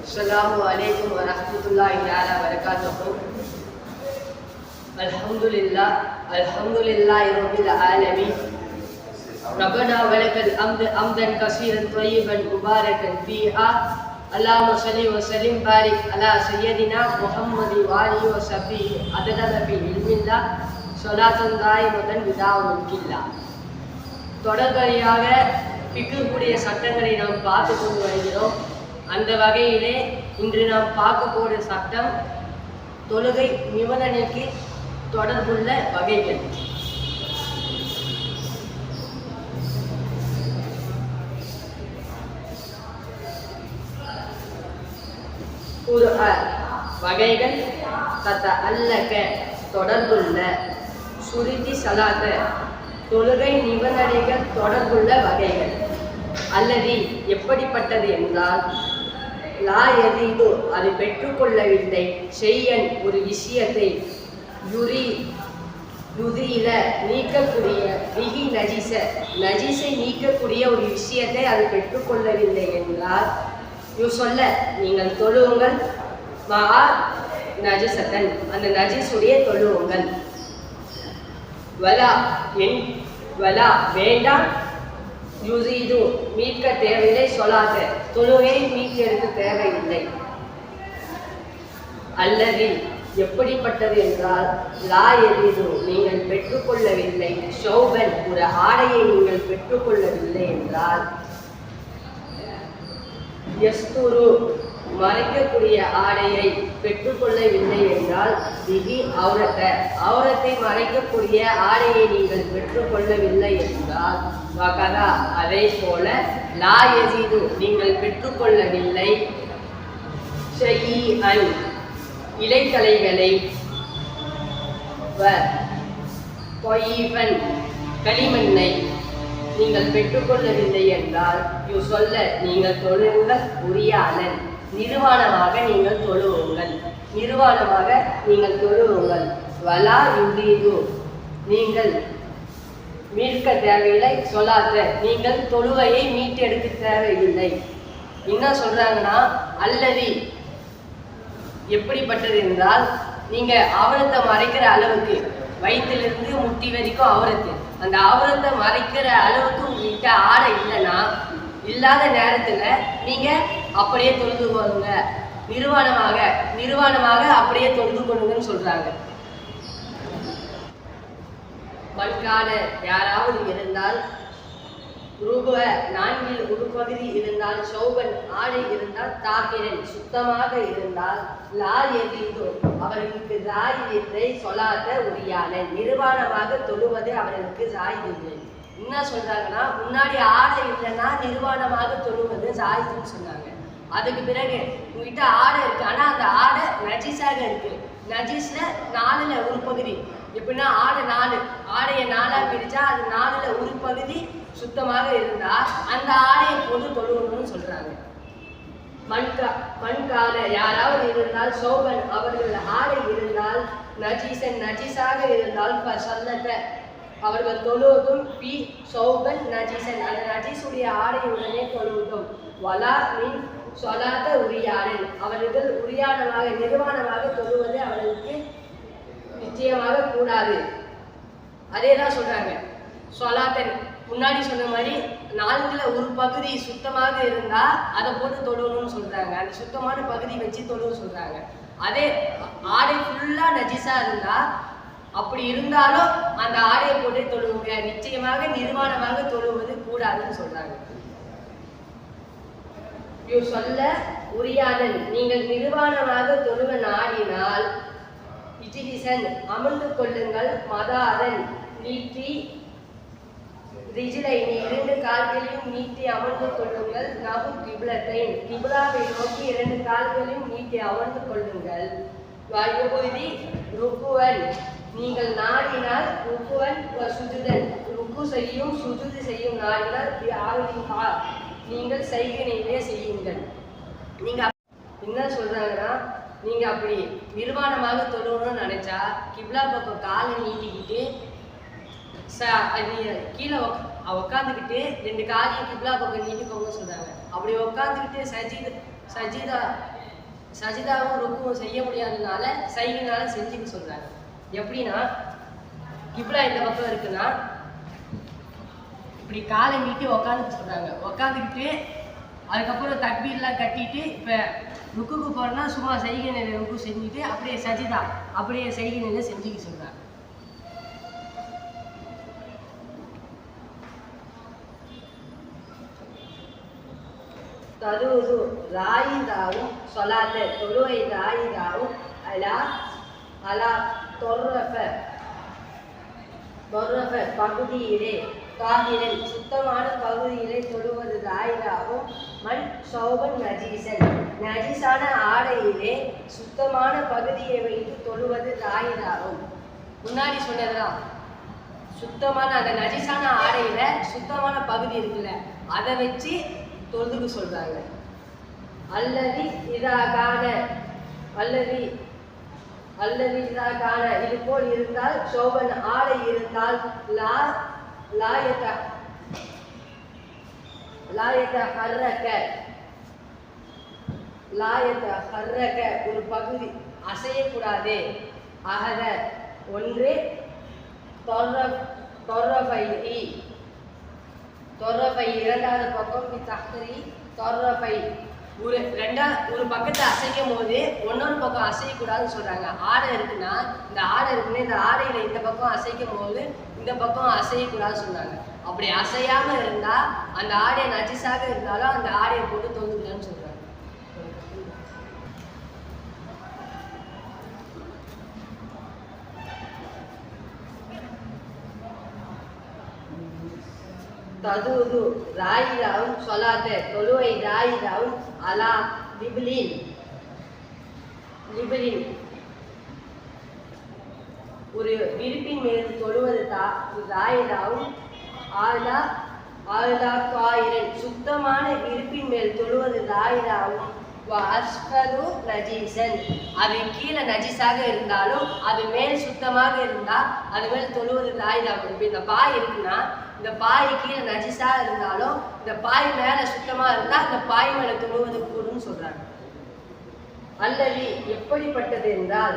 Assalamu alaikum wa rahmatullahi ta'ala wa barakatuh. Alhamdulillahi rabbil alamin. Rabbana wa lakal hamdu hamdan kaseeran tayyiban mubarakan fiha. Allahumma salli wa sallim barik ala sayyidina Muhammadin wa alihi wa sahbihi adada bi ilmillah salatan daimatan bidawul killah. தொடர்படியாக பிக்குடைய சட்டங்களை நாம் பார்த்து கொண்டு வருகிறோம். அந்த வகையிலே இன்று நாம் பார்க்கக்கூடிய சட்டம் தொழுகை நிபந்தனைக்கு தொடர்புள்ள வகைகள். வகைகள் தத்த அல்லக தொடர்புள்ள சுருதி சலாத்த தொழுகை நிபந்தனைகள் தொடர்புள்ள வகைகள். அல்லது எப்படிப்பட்டது என்றால் லா எதீது அது பெற்றுக்கொள்ளவில்லை செய்யன் ஒரு விஷயத்தை யுதியில நீக்கக்கூடிய விகி நஜீஸை நீக்கக்கூடிய ஒரு விஷயத்தை அது பெற்றுக்கொள்ளவில்லை என்றால் சொல்ல நீங்கள் தொழுவுங்கள் மா நஜசத்தன் அந்த நஜீஸுடைய தொழுவுங்கள். வலா வேண்டாம் யுசீது மீட்க தேவையில்லை சொல்லாத தொழுகையை மீட்டெடுக்க தேவையில்லை. அல்லது எப்படிப்பட்டது என்றால் லா எதிது நீங்கள் பெற்றுக்கொள்ளவில்லை ஷௌபன் ஒரு ஆடையை நீங்கள் பெற்றுக்கொள்ளவில்லை என்றால் யஸ்துரு மறைக்கக்கூடிய ஆடையை பெற்றுக்கொள்ளவில்லை என்றால் திகி அவுரத்தை மறைக்கக்கூடிய ஆடையை நீங்கள் பெற்றுக்கொள்ளவில்லை என்றால் வகதா அதே போல லா யஜீது நீங்கள் பெற்றுக்கொள்ளவில்லை ஷைஅன் இலைக்கலைகளை களிமண்ணை நீங்கள் பெற்றுக்கொள்ளவில்லை என்றால் சொல்ல நீங்கள் தொழுவுங்கள் உரியானன் நிர்வாணமாக நீங்கள் தொழுவுங்கள். வலா யுதீது நீங்கள் மீட்க தேவையில்லை சொல்லாத நீங்கள் தொழுவையை மீட்டெடுக்க தேவையில்லை. என்ன சொல்றாங்கன்னா அல்லது எப்படிப்பட்டது என்றால் நீங்க ஆவரத்தை மறைக்கிற அளவுக்கு வயிற்றிலிருந்து முட்டி வரைக்கும் ஆவரத்து அந்த ஆவரத்தை மறைக்கிற அளவுக்கு உங்ககிட்ட ஆடை இல்லைன்னா இல்லாத நேரத்துல நீங்க அப்படியே தொழுது கொள்ளுங்க நிர்வாணமாக அப்படியே தொழுது கொள்ளுங்கன்னு சொல்றாங்க. மண்கான யாராவது இருந்தால் ரூப நான்கில் ஒரு பகுதி இருந்தால் ஷௌபன் ஆடை இருந்தால் தாகிரன் சுத்தமாக இருந்தால் லா எதீது அவர்களுக்கு ஜாயிதை சொல்லாத உரியானன் நிர்வாணமாக தொழுவது அவர்களுக்கு ஜாயிதை. என்ன சொல்றாங்கன்னா முன்னாடி ஆடை இல்லைன்னா நிர்வாணமாக தொழுவது ஜாயிதுன்னு சொன்னாங்க. அதுக்கு பிறகு உங்ககிட்ட ஆடை இருக்கு ஆனா அந்த ஆடை நஜீஸாக இருக்கு. நஜீஸ்ல 4ல் ஒரு பகுதி எப்படின்னா ஆடையை 4ஆ பிரிச்சா அது 4ல் ஒரு பகுதி சுத்தமாக இருந்தா அந்த ஆடையை போட்டு தொழுவணும்னு சொல்றாங்க. மண்கால யாராவது இருந்தால் சௌபன் அவர்கள் ஆடை இருந்தால் நஜீஸாக இருந்தால் சல்லத்தை அவர்கள் தொழுவதும் பி சௌபன் நஜீசன் அந்த நஜீஸுடைய ஆடையுடனே தொழுவதும். வலா மீன் சொல்லாத உரியானன் அவர்கள் உரியானமாக நிர்வாணமாக தொழுவது அவர்களுக்கு நிச்சயமாக கூடாது. அதேதான் சொல்றாங்க. சொலாத்தன் முன்னாடி சொன்ன மாதிரி 4ல் ஒரு பகுதி சுத்தமாக இருந்தா அதை போட்டு தொழுவணும்னு சொல்றாங்க. அந்த சுத்தமான பகுதி வச்சு தொழுவ சொல்றாங்க. அதே ஆடை ஃபுல்லா நஜீஸா இருந்தா அப்படி இருந்தாலும் அந்த ஆடையை போட்டு தொழுவுங்க நிச்சயமாக நிர்வாணமாக தொழுவது கூடாதுன்னு சொல்றாங்க. சொல்ல உரியாதன் நீங்கள் நிர்வாணமாக தொழுவ நாடினால் இஜிலிசன் அமர்ந்து கொள்ளுங்கள் மதாதன் நீட்டி ரிஜிலைனி 2 கால்களையும் நீட்டி அமர்ந்து கொள்ளுங்கள். நகு கிப்லாவை நோக்கி 2 கால்களையும் நீட்டி அமர்ந்து கொள்ளுங்கள். வாயுபதி ருக்குவன் நீங்கள் நாடினால் ருக்குவன் சுஜுதன் ருக்கு செய்யும் சுஜுது செய்யும் நாடினால் நீங்கள் செய்கையிலே செய்யுங்கள். நீங்க என்ன சொல்றாங்கன்னா நீங்க அப்படி நிர்வாணமாக தொழுவணும்னு நினைச்சா கிப்லா பக்கம் காலை நீட்டிக்கிட்டு கீழே உட்காந்துக்கிட்டு 2 காலையும் கிப்லா பக்கம் நீட்டிக்கோங்க சொல்றாங்க. அப்படி உட்காந்துக்கிட்டு சஜிதாவும் ருக்குவும் செய்ய முடியாததுனால சைகைனால செஞ்சுக்க சொல்றாங்க. எப்படின்னா கிப்லா இந்த பக்கம் இருக்குன்னா இப்படி காலை நீட்டி உக்காந்துக்க சொல்றாங்க. உக்காந்துக்கிட்டு அதுக்கப்புறம் தக்பீர்லாம் கட்டிட்டு இப்போ ருக்குக்கு போறோம்னா சும்மா சைகை நிலை ருக்கு செஞ்சுட்டு அப்படியே சஜிதா அப்படியே சைகை நிலை செஞ்சுக்க சொல்றாங்க. தருவது ராயிதாவும் சொலாத்த தொழுவை ராயிதாவும் அலா தொர்ரஃப பகுதியிலே காதிரன் சுத்தமான பகுதியிலே தொழுவது ராயிதாவும் மண் சௌபன் நஜீசன் நஜீசான ஆடையிலே சுத்தமான பகுதியை வைத்து தொழுவது ராயிதாவும். முன்னாடி சொன்னதுதான் சுத்தமான அந்த நஜீசான ஆடையில சுத்தமான பகுதி இருக்குல்ல அதை வச்சு தொழுதுக்கு சொல்றாங்க. அல்லது இதாகான இது போல் இருந்தால் சோபன் ஆடை இருந்தால் ஒரு பகுதி அசையக்கூடாது. அகத ஒன்று தொர்ரஃபை இரண்டாவது பக்கம் தஹ்ரி தொர்ரஃபை ஒரு பக்கத்தை அசைக்கும் போது இன்னொரு பக்கம் அசையக்கூடாதுன்னு சொல்றாங்க. ஆடை இருக்குன்னா இந்த ஆடையில இந்த பக்கம் அசைக்கும் போது இந்த பக்கம் அசையக்கூடாதுன்னு சொன்னாங்க. அப்படி அசையாம இருந்தா அந்த ஆடை நஜிஸாக இருந்தாலும் அந்த ஆடையை போட்டு தொழுதுக்கலாம்னு சொல்றாங்க. ததுது ராயிதாவும் சொலாத்த தொழுவை ராயிதாவும் அலா லிபிலின் ஒரு விரிப்பின் மீது தொழுவது ராயிதாவும் ஆலா காயிரன் சுத்தமான விரிப்பின் மேல் தொழுவது ராயிதாவும் அஸ்ஃபது நஜீசன் அது கீழே நஜீஸாக இருந்தாலும் அது மேல் சுத்தமாக இருந்தா அது மேல் தொழுவது ராயிதாவும். இப்போ இந்த பாய் இருக்குன்னா இந்த பாய் கீழே நஜிஸாக இருந்தாலும் இந்த பாய் மேல சுத்தமா இருந்தா அந்த பாய் மேல தொழுவது கூடுன்னு சொல்றாங்க. அல்லது எப்படிப்பட்டது என்றால்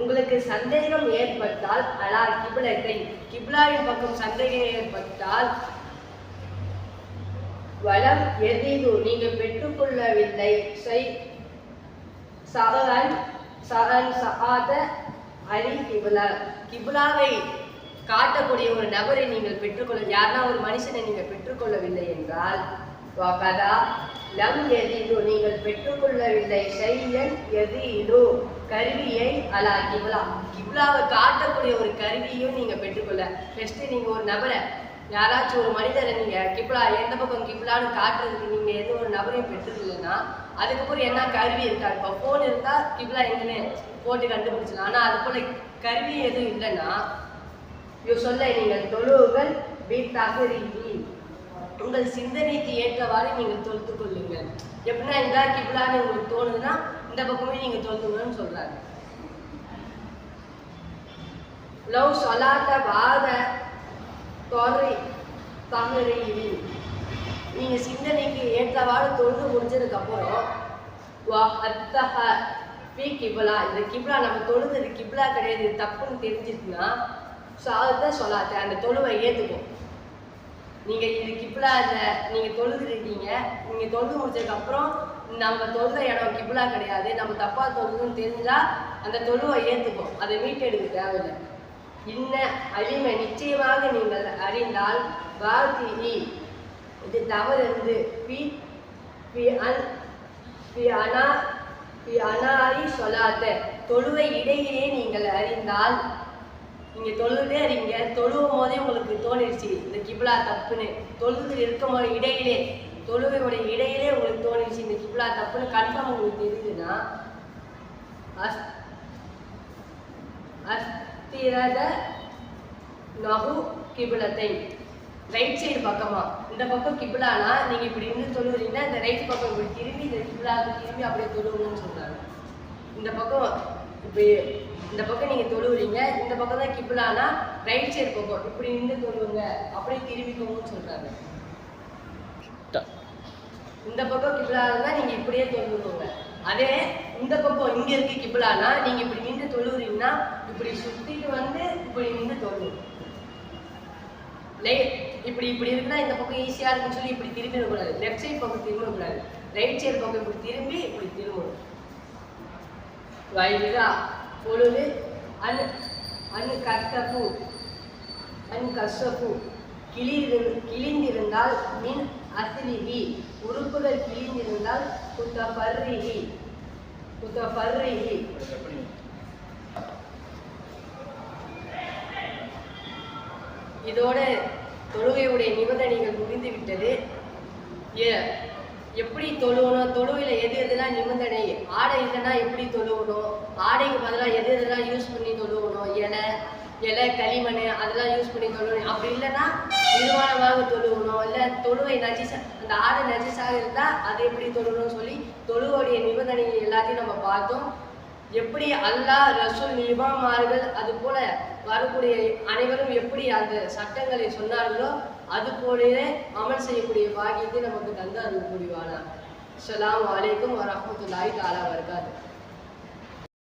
உங்களுக்கு சந்தேகம் ஏற்பட்டால் அலா கிப்லத்தை கிப்லாவின் பக்கம் சந்தேகம் ஏற்பட்டால் வலம் எதிது நீங்கள் பெற்றுக்கொள்ளவில்லை கிப்லாவை காட்டக்கூடிய ஒரு நபரை நீங்கள் யாருன்னா ஒரு மனுஷனை நீங்கள் பெற்றுக்கொள்ளவில்லை என்றால் நீங்கள் பெற்றுக்கொள்ளவில்லை கருவியை அலா கிப்லா கிப்லாவை காட்டக்கூடிய ஒரு கருவியும் நீங்க பெற்றுக்கொள்ள. ஃபர்ஸ்ட் நீங்க ஒரு நபரை யாராச்சும் ஒரு மனிதரை நீங்க கிப்லா எந்த பக்கம் கிப்லான்னு காட்டுறதுக்கு நீங்க எந்த ஒரு நபரையும் பெற்றுக்கலன்னா அதுக்கப்புறம் என்ன கருவி இருக்கா? இப்போ போன் இருந்தா கிப்லா எங்கன்னு போட்டு கண்டுபிடிச்சலாம். ஆனா அது போல கருவி எதுவும் இல்லைன்னா சொல்ல நீங்கள் தொழுவுகள் உங்கள் சிந்தனைக்கு ஏற்றவாறு நீங்கள் தொழுத்து கொள்ளுங்கள். எப்படின்னா இந்த கிப்லான்னு உங்களுக்கு தோணுதுன்னா இந்த பக்கமே நீங்க தொழுத்துக்கணும்னு சொல்றாங்க. லவ் சொல்லாத வாத நீங்க சிந்தனைக்கு ஏற்றவாறு தொழுது முடிஞ்சதுக்கு அப்புறம் இந்த கிப்லா நம்ம தொழுது கிப்லா கிடையாது தப்புன்னு தெரிஞ்சிருக்குன்னா சொல்லாத அந்த தொழுவை ஏத்துக்கும். நீங்க இது கிப்லா இல்லை, நீங்க தொழுதுருக்கீங்க, நீங்க தொழுது முடிச்சதுக்கு அப்புறம் நம்ம தொழுத இடம் கிப்லா கிடையாது, நம்ம தப்பா தொழுதுன்னு தெரிஞ்சா அந்த தொழுவை ஏத்துக்கும், அதை மீட்டெடுக்க தேவையில்லை. இன்ன அழிமை நிச்சயமாக நீங்கள் அறிந்தால் வாழ்த்தி இது தவறு இருந்து சொல்லாத தொழுவை இடையிலே நீங்கள் அறிந்தால் நீங்க தொழுதே அறிங்க தொழுவும் போதே உங்களுக்கு தோணிடுச்சு இந்த கிப்லா தப்புன்னு தொழுது இருக்கும் போது இடையிலே தொழுவையுடைய இடையிலே உங்களுக்கு தோணிடுச்சு இந்த கிப்லா தப்புன்னு கன்ஃபார்ம் உங்களுக்கு தெரியுதுன்னா அஸ்திரத நகு கிபிலத்தை ரைட் சைடு பக்கமா இந்த பக்கம் கிப்லானா நீங்க இப்படி இருந்து தொழுவுறீங்கன்னா இந்த ரைட் பக்கம் இப்படி திரும்பி இந்த கிப்லாவுக்கு திரும்பி அப்படியே தொழுவுங்கன்னு சொல்றாங்க. இந்த பக்கம் இப்படி இந்த பக்கம் நீங்க தொழுவுறீங்க, இந்த பக்கம் தான் கிப்லானா ரைட் சைடு பக்கம் இப்படி நின்று தொழுவுங்க அப்படியே திரும்பிக்கோங்கன்னு சொல்றாங்க. இந்த பக்கம் கிபிலா இருந்தால் நீங்கள் இப்படியே தொழுவுங்க. அதே இந்த பக்கம் இங்கே இருக்கு கிபிலானா நீங்கள் இப்படி நின்று தொழுவுறீங்கன்னா இப்படி சுற்றிட்டு வந்து இப்படி நின்று தொழுவும். இப்படி இப்படி இருக்குன்னா இந்த பக்கம் ஈஸியாக இருக்குன்னு சொல்லி இப்படி திரும்பிடக்கூடாது. லெஃப்ட் சைட் பக்கம் திரும்பக்கூடாது. ரைட் சைடு பக்கம் இப்படி திரும்பி இப்படி திரும்பணும். வைதா பொழுது கஷ்டப்பு கஷ்டப்பு கிழிந்திருந்தால் மின் அசிலிஹி உறுப்புகள் கிழிந்திருந்தால் குத்தபர்ரிஹி இதோட தொழுகையுடைய நிபந்தனைகள் முடிந்துவிட்டது. எப்படி தொழுவணும், தொழுவையில் எது எதெல்லாம் நிபந்தனை, ஆடை இல்லைன்னா எப்படி தொழுவணும், ஆடைக்கு பதிலாக எது எதெல்லாம் யூஸ் பண்ணி தொழுவணும், இலை களிமண் அதெல்லாம் யூஸ் பண்ணி தொழுவணும். அப்படி இல்லைன்னா நிர்வாணமாக தொழுவணும். இல்லை தொழுவை நஜீஸா அந்த ஆடை நஜீஸாக இருந்தால் அதை எப்படி தொழுவணும்னு சொல்லி தொழுவோடைய நிபந்தனைகள் எல்லாத்தையும் நம்ம பார்த்தோம். எப்படி அல்லாஹ் ரசூல் இமாமார்கள் அது போல வரக்கூடிய அனைவரும் எப்படி அந்த சட்டங்களை சொன்னார்களோ அது போலவே அமல் செய்யக்கூடிய பாக்கியத்தை நமக்கு தந்து அருள் புரிவானார். அஸ்ஸலாமு அலைக்கும் வரஹ்மத்துல்லாஹி தஆலா வபரகாத்துஹு.